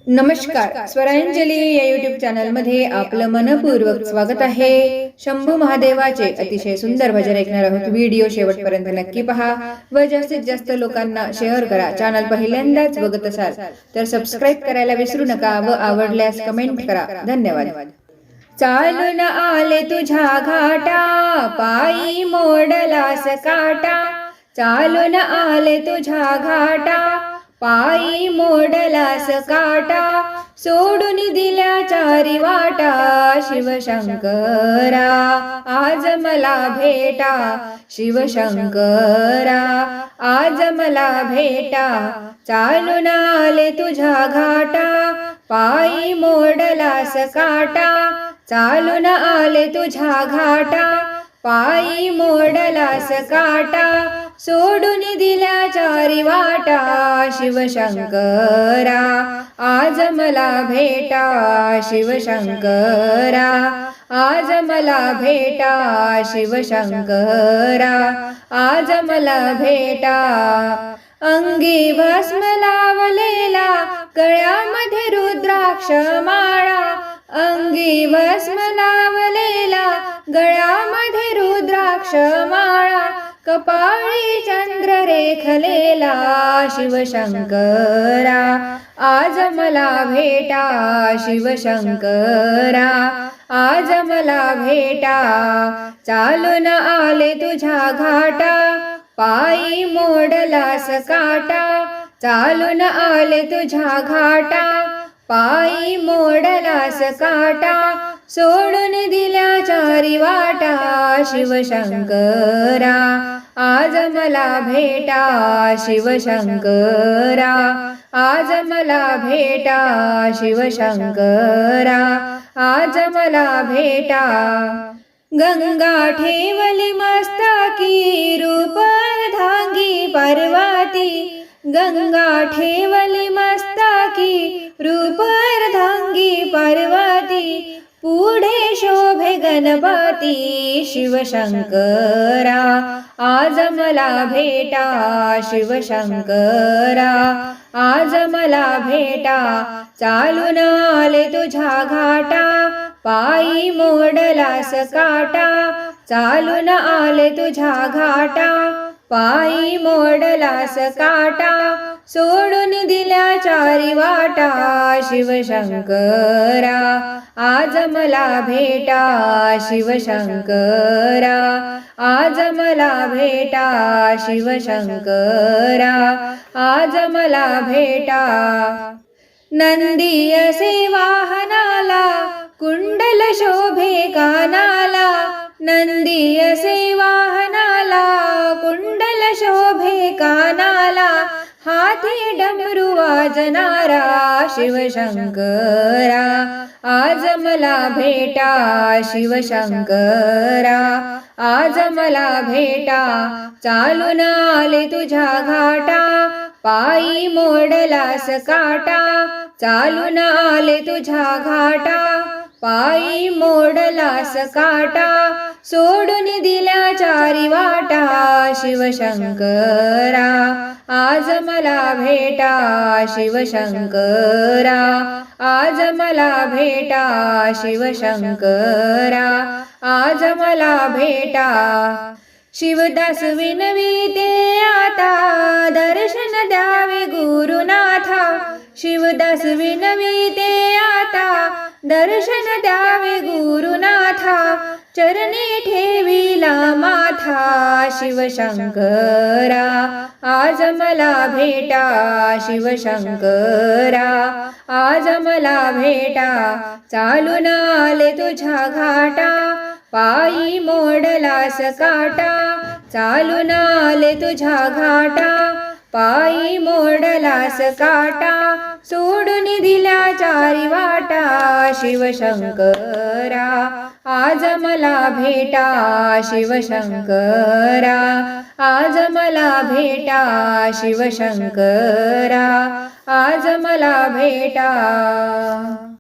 नमस्कार, स्वरांजली या यूट्यूब चॅनलमध्ये आपलं मनपूर्वक स्वागत आहे। शंभू महादेवाचे अतिशय सुंदर भजन ऐकणार आहोत। व्हिडिओ शेवटपर्यंत नक्की पहा व जास्तीत जास्त लोकांना शेअर करा। चॅनल पहिल्यांदाच बघत असाल तर सबस्क्राइब करायला विसरू नका व आवडल्यास कमेंट करा। धन्यवाद। चालून आले तुझ्या घाटा, पायी मोडलास काटा। चालून आले तुझ्या घाटा, पायी मोडलास काटा। सोडून दिल्या चारी वाटा, शिवशंकरा आज मला भेटा। शिवशंकरा आज मला भेटा। चालून आले तुझ्या घाटा, पायी मोडलास काटा। चालून आले तुझ्या घाटा, पायी मोडलास काटा। सोडून दिल्या चारी वाटा, शिवशंकरा आज मला भेटा। शिवशंकरा आज मला भेटा। शिवशंकरा आज मला भेटा। अंगी भस्म लावलेला, गळ्यामध्ये रुद्राक्ष माळा। अंगी भस्म लावलेला, गळ्यामध्ये रुद्राक्ष माळा। कपाळी चंद्र रेखलेला, शिवशंकरा आज मला भेटा। शिवशंकरा आज मला भेटा। चालून आले तुझ्या घाटा, पायी मोडलास काटा। चालून आले तुझ्या घाटा, पायी मोडलास काटा। सोडून दिल्या चारी वाटा, शिवशंकरा आज मला भेटा। शिवशंकरा आज मला भेटा। शिवशंकरा आज मला भेटा। गंगा ठेवली मस्तकी, रूप अर्धांगी पार्वती। गंगा ठेवली मस्तकी, रूप अर्धांगी पार्वती। पुढे शोभे गणपती, शिवशंकरा आज मला भेटा। शिवशंकरा आज मला भेटा। चालून आले तुझ्या घाटा, पायी मोडलास काटा। चालून आले तुझ्या घाटा, पायी मोडलास काटा। सोडून दिल्या चारी वाटा, शिवशंकरा आज मला भेटा। शिवशंकरा आज मला भेटा। शिवशंकरा आज मला भेटा। नंदी असे वाहनाला, कुंडल शोभे कानाला। नंदी असे वाहनाला, कुंडल शोभे कानाला। हाती डमरू वाजणारा, शिवशंकरा आज मला भेटा। शिवशंकरा आज मला भेटा। चालून आले तुझ्या घाटा, पायी मोडलास काटा। चालून आले तुझ्या घाटा, पायी मोडलास काटा। सोडून दिल्या चारी वाटा, शिवशंकरा आज मला भेटा। शिवशंकरा आज मला भेटा। शिवशंकरा आज मला भेटा। शिवदास विनविते आता, दर्शन द्यावे गुरुनाथा। शिवदास विनविते आता, दर्शन द्यावे गुरुनाथा। चरणी ठेविला माथा, शिवशंकरा आज मला भेटा। शिवशंकरा आज मला भेटा। चालून आले तुझ्या घाटा, पायी मोडलास काटा। चालून आले तुझ्या घाटा, पायी मोडलास काटा। सोडून दिल्या चारी वाटा, शिवशंकरा आज मला भेटा। शिवशंकरा आज मला भेटा। शिवशंकरा आज मला भेटा।